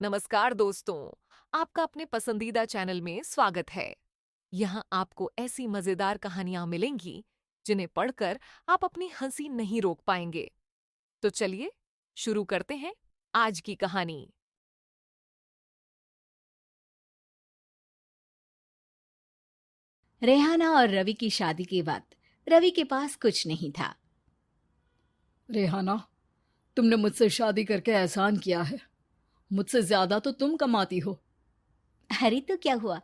नमस्कार दोस्तों, आपका अपने पसंदीदा चैनल में स्वागत है। यहाँ आपको ऐसी मजेदार कहानियां मिलेंगी जिन्हें पढ़कर आप अपनी हंसी नहीं रोक पाएंगे। तो चलिए शुरू करते हैं आज की कहानी। रेहाना और रवि की शादी के बाद रवि के पास कुछ नहीं था। रेहाना, तुमने मुझसे शादी करके एहसान किया है। मुझसे ज्यादा तो तुम कमाती हो। अरे तो क्या हुआ,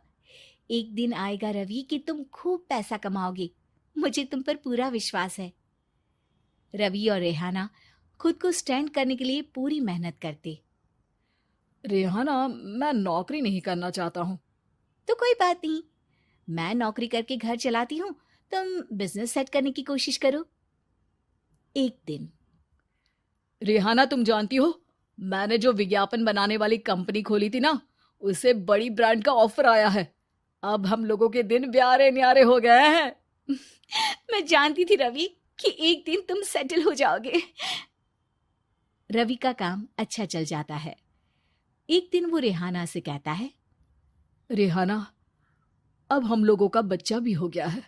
एक दिन आएगा रवि कि तुम खूब पैसा कमाओगे। मुझे तुम पर पूरा विश्वास है। रवि और रेहाना खुद को स्टैंड करने के लिए पूरी मेहनत करते। रेहाना, मैं नौकरी नहीं करना चाहता हूँ। तो कोई बात नहीं, मैं नौकरी करके घर चलाती हूँ, तुम बिजनेस सेट करने की कोशिश करो। एक दिन रेहाना, तुम जानती हो, मैंने जो विज्ञापन बनाने वाली कंपनी खोली थी ना, उसे बड़ी ब्रांड का ऑफर आया है। अब हम लोगों के दिन ब्यारे न्यारे हो गए हैं। मैं जानती थी रवि कि एक दिन तुम सेटल हो जाओगे। रवि का काम अच्छा चल जाता है। एक दिन वो रेहाना से कहता है, रेहाना, अब हम लोगों का बच्चा भी हो गया है।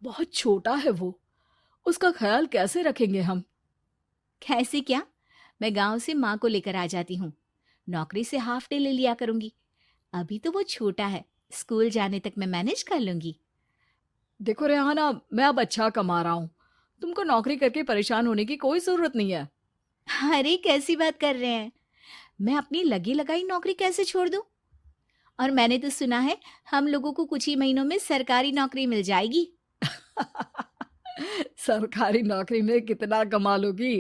बहुत छोटा है वो। उसका ख्याल कैसे रखेंगे हम? कैसे क्या, मैं गांव से माँ को लेकर आ जाती हूँ। नौकरी से हाफ डे ले लिया करूंगी। अभी तो वो छोटा है, स्कूल जाने तक मैं मैनेज कर लूंगी। देखो रेहाना, मैं अब अच्छा कमा रहा हूँ। तुमको नौकरी करके परेशान होने की कोई जरूरत नहीं है। अरे कैसी बात कर रहे हैं, मैं अपनी लगी लगाई नौकरी कैसे छोड़ दूं? और मैंने तो सुना है हम लोगों को कुछ ही महीनों में सरकारी नौकरी मिल जाएगी। सरकारी नौकरी में कितना कमा लोगी?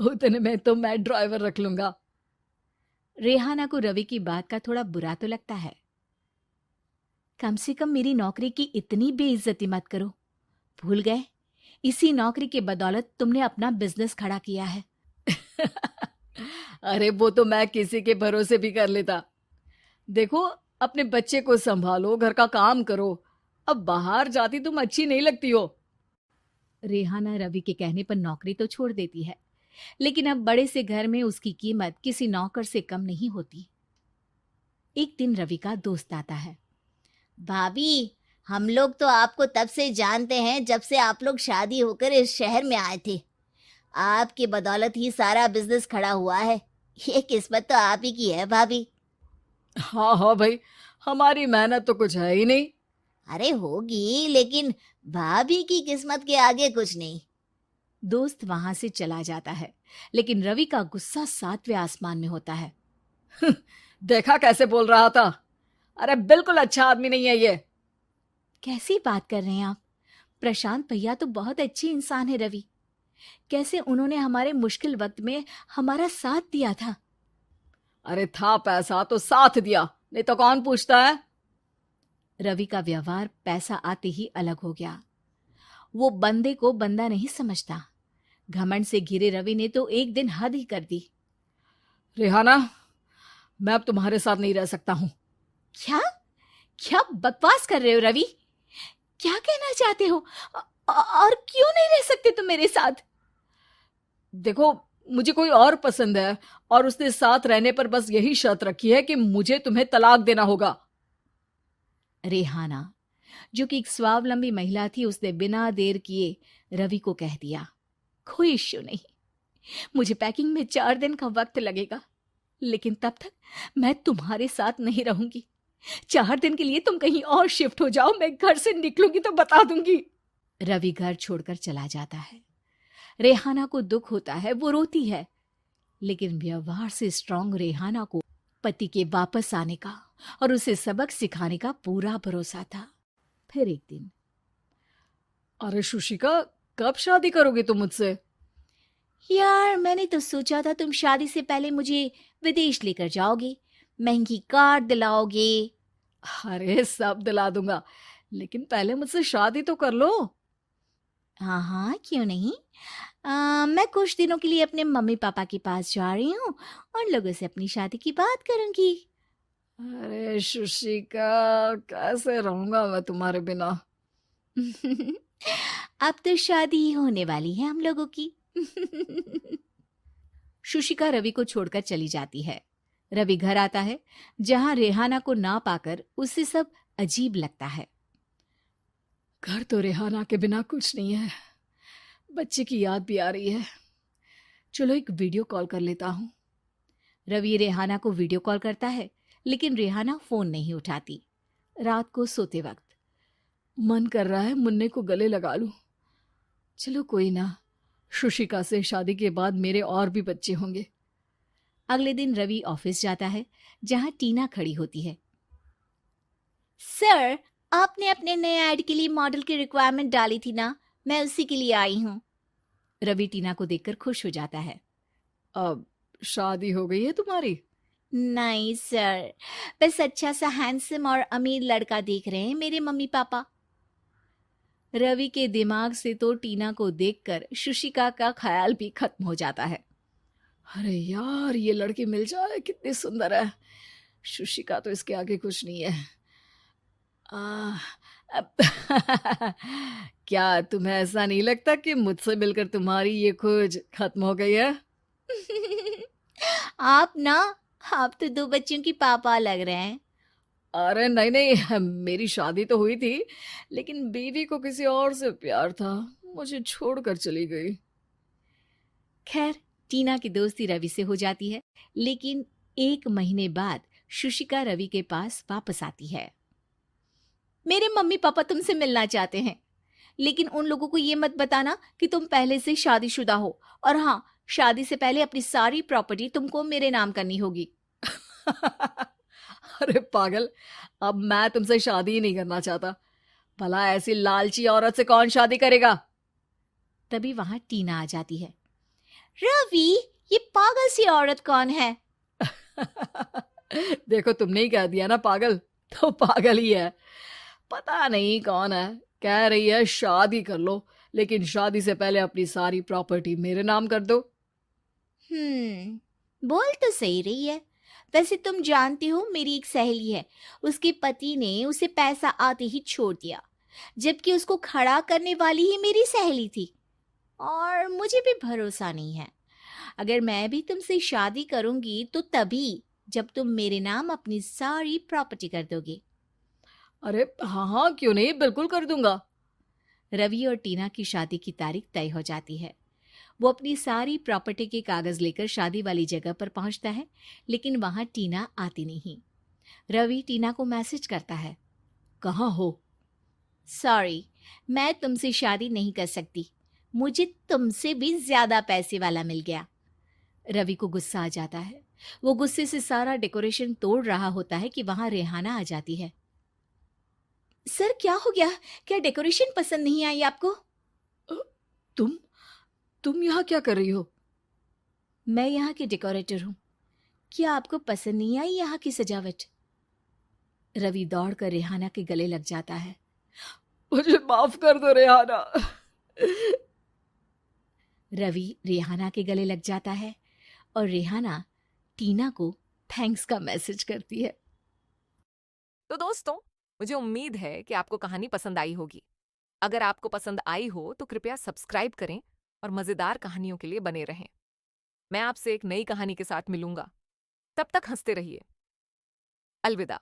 उतने में तो मैं ड्राइवर रख लूंगा। रेहाना को रवि की बात का थोड़ा बुरा तो लगता है। कम से कम मेरी नौकरी की इतनी बेइज्जती मत करो। भूल गए, इसी नौकरी के बदौलत तुमने अपना बिजनेस खड़ा किया है। अरे वो तो मैं किसी के भरोसे भी कर लेता। देखो, अपने बच्चे को संभालो, घर का काम करो। अब बाहर जाती तुम अच्छी नहीं लगती हो। रेहाना रवि के कहने पर नौकरी तो छोड़ देती है, लेकिन अब बड़े से घर में उसकी कीमत किसी नौकर से कम नहीं होती। एक दिन रवि का दोस्त आता है। भाभी, हम लोग तो आपको तब से जानते हैं जब से आप लोग शादी होकर इस शहर में आए थे। आपकी बदौलत ही सारा बिजनेस खड़ा हुआ है। ये किस्मत तो आप ही की है भाभी। हाँ हाँ भाई, हमारी मेहनत तो कुछ है ही नहीं। अरे होगी, लेकिन भाभी की किस्मत के आगे कुछ नहीं। दोस्त वहां से चला जाता है, लेकिन रवि का गुस्सा सातवें आसमान में होता है। देखा कैसे बोल रहा था? अरे बिल्कुल अच्छा आदमी नहीं है ये। कैसी बात कर रहे हैं आप? प्रशांत भैया तो बहुत अच्छे इंसान है रवि। कैसे उन्होंने हमारे मुश्किल वक्त में हमारा साथ दिया था। अरे था पैसा तो साथ दिया, नहीं तो कौन पूछता है? रवि का व्यवहार पैसा आते ही अलग हो गया। वो बंदे को बंदा नहीं समझता। घमंड से घिरे रवि ने तो एक दिन हद ही कर दी। रेहाना, मैं अब तुम्हारे साथ नहीं रह सकता हूँ। क्या क्या बकवास कर रहे हो रवि? क्या कहना चाहते हो? और क्यों नहीं रह सकते तुम मेरे साथ? देखो, मुझे कोई और पसंद है, और उसने साथ रहने पर बस यही शर्त रखी है कि मुझे तुम्हें तलाक देना होगा। रेहाना, जो कि एक स्वावलंबी महिला थी, उसने बिना देर किए रवि को कह दिया, कोई इश्यू नहीं, मुझे पैकिंग में 4 दिन का वक्त लगेगा, लेकिन तब तक मैं तुम्हारे साथ नहीं रहूंगी। 4 दिन के लिए तुम कहीं और शिफ्ट हो जाओ, मैं घर से निकलूंगी तो बता दूंगी। रवि घर छोड़कर चला जाता है। रेहाना को दुख होता है, वो रोती है, लेकिन व्यवहार से स्ट्रांग रेहाना को पति के वापस आने का और उसे सबक सिखाने का पूरा भरोसा था। फिर एक दिन, अरे शुशिका, कब शादी करोगे तुम मुझसे? यार मैंने तो सोचा था तुम शादी से पहले मुझे विदेश लेकर जाओगे, महंगी कार दिलाओगे। अरे सब दिला दूंगा, लेकिन पहले मुझसे शादी तो कर लो। हाँ हाँ, क्यों नहीं। मैं कुछ दिनों के लिए अपने मम्मी पापा के पास जा रही हूँ और लोगों से अपनी शादी की बात करूंगी। अरे शुशिका, कैसे रहूंगा मैं तुम्हारे बिना? अब तो शादी ही होने वाली है हम लोगों की। शुशिका रवि को छोड़कर चली जाती है। रवि घर आता है जहां रेहाना को ना पाकर उसे सब अजीब लगता है। घर तो रेहाना के बिना कुछ नहीं है। बच्चे की याद भी आ रही है। चलो एक वीडियो कॉल कर लेता हूँ। रवि रेहाना को वीडियो कॉल करता है लेकिन रेहाना फोन नहीं उठाती। रात को सोते वक्त मन कर रहा है मुन्ने को गले लगा लूं। चलो कोई ना, शुशिका से शादी के बाद मेरे और भी बच्चे होंगे। अगले दिन रवि ऑफिस जाता है जहां टीना खड़ी होती है। सर, आपने अपने नए ऐड के लिए मॉडल की रिक्वायरमेंट डाली थी ना, मैं उसी के लिए आई हूँ। रवि टीना को देखकर खुश हो जाता है। अब शादी हो गई है तुम्हारी? नहीं सर, बस अच्छा सा हैंडसम और अमीर लड़का देख रहे हैं मेरे मम्मी पापा। रवि के दिमाग से तो टीना को देखकर शुशिका का ख्याल भी खत्म हो जाता है। अरे यार, ये लड़की मिल जाए कितनी सुंदर है। शुशिका तो इसके आगे कुछ नहीं है। आ, अब क्या तुम्हें ऐसा नहीं लगता कि मुझसे मिलकर तुम्हारी ये खोज खत्म हो गई है? आप ना, आप तो 2 बच्चों की पापा लग रहे हैं। अरे नहीं नहीं, मेरी शादी तो हुई थी, लेकिन बीवी को किसी और से प्यार था, मुझे छोड़कर चली गई। खैर, टीना की दोस्ती रवि से हो जाती है, लेकिन 1 महीने बाद शुशिका रवि के पास वापस आती है। मेरे मम्मी पापा तुमसे मिलना चाहते हैं, लेकिन उन लोगों को ये मत बताना कि तुम पहले से शादीशुदा हो, और हाँ, शादी से पहले अपनी सारी प्रॉपर्टी तुमको मेरे नाम करनी होगी। अरे पागल, अब मैं तुमसे शादी ही नहीं करना चाहता। भला ऐसी लालची औरत से कौन शादी करेगा? तभी वहां टीना आ जाती है। रवि, ये पागल सी औरत कौन है? देखो, तुमने ही कह दिया ना पागल, तो पागल ही है। पता नहीं कौन है, कह रही है शादी कर लो, लेकिन शादी से पहले अपनी सारी प्रॉपर्टी मेरे नाम कर दो। बोल तो सही रही है। वैसे तुम जानती हो, मेरी एक सहेली है, उसके पति ने उसे पैसा आते ही छोड़ दिया, जबकि उसको खड़ा करने वाली ही मेरी सहेली थी। और मुझे भी भरोसा नहीं है। अगर मैं भी तुमसे शादी करूंगी तो तभी जब तुम मेरे नाम अपनी सारी प्रॉपर्टी कर दोगे। अरे हाँ हाँ, क्यों नहीं, बिल्कुल कर दूंगा। रवि और टीना की शादी की तारीख तय हो जाती है। वो अपनी सारी प्रॉपर्टी के कागज लेकर शादी वाली जगह पर पहुंचता है, लेकिन वहां टीना आती नहीं। रवि टीना को मैसेज करता है। कहाँ हो? सॉरी, मैं तुमसे शादी नहीं कर सकती, मुझे तुमसे भी ज्यादा पैसे वाला मिल गया। रवि को गुस्सा आ जाता है। वो गुस्से से सारा डेकोरेशन तोड़ रहा होता है कि वहां रेहाना आ जाती है। सर, क्या हो गया? क्या डेकोरेशन पसंद नहीं आई आपको? अ, तुम यहाँ क्या कर रही हो? मैं यहाँ की डेकोरेटर हूँ। क्या आपको पसंद नहीं आई यहाँ की सजावट? रवि दौड़कर रेहाना के गले लग जाता है। मुझे माफ कर दो रेहाना। रवि रेहाना के गले लग जाता है और रेहाना टीना को थैंक्स का मैसेज करती है। तो दोस्तों, मुझे उम्मीद है कि आपको कहानी पसंद आई होगी। अगर आपको पसंद आई हो तो कृपया सब्सक्राइब करें और मजेदार कहानियों के लिए बने रहें। मैं आपसे एक नई कहानी के साथ मिलूंगा। तब तक हंसते रहिए। अलविदा।